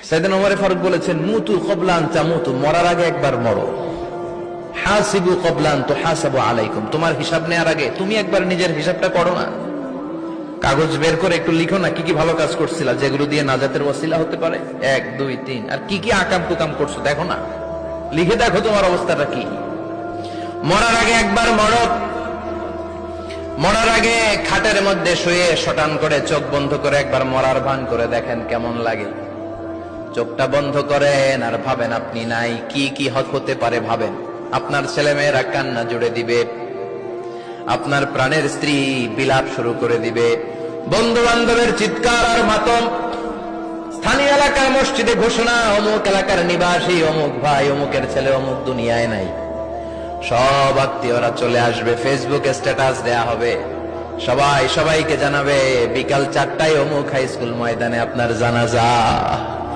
সাইয়েদনা ওমর ফারুক বলেছেন, মুতু ক্বাবলা আন তামুতু, মরার আগে একবার মরো। হাসিবু ক্বাবলা আন তুহাসাবু আলাইকুম, তোমার হিসাব নেওয়ার আগে তুমি একবার নিজের হিসাবটা করো না। কাগজ বের করে একটু লিখো না কি কি ভালো কাজ করছিলা, যেগুলো দিয়ে নাজাতের ওসিলা হতে পারে, 1 2 3, আর কি কি আকাম কুকাম করছো দেখো না, লিখে দেখো তোমার অবস্থাটা কি। মরার আগে একবার মরো। মরার আগে খাটের মধ্যে শুয়ে শটান করে চোখ বন্ধ করে একবার মরার ভান করে দেখেন কেমন লাগে। চোখটা বন্ধ করেন আর ভাবেন আপনি নাই, কি কি হতে পারে ভাবেন। আপনার ছেলেমেয়েরা কান্না জুড়ে দিবে, আপনার প্রাণের স্ত্রী বিলাপ শুরু করে দিবে, বন্ধু বান্ধবের চিৎকার আর মাতম, স্থানীয় এলাকার মসজিদে ঘোষণা, অমুক এলাকার নিবাসী অমুক ভাই অমুকের ছেলে অমুক দুনিয়ায় নাই। সব আত্মীয়রা চলে আসবে, ফেসবুকে স্ট্যাটাস দেয়া হবে, সবাই সবাইকে জানাবে বিকাল 4টায় অমুক হাই স্কুল ময়দানে আপনার জানাজা।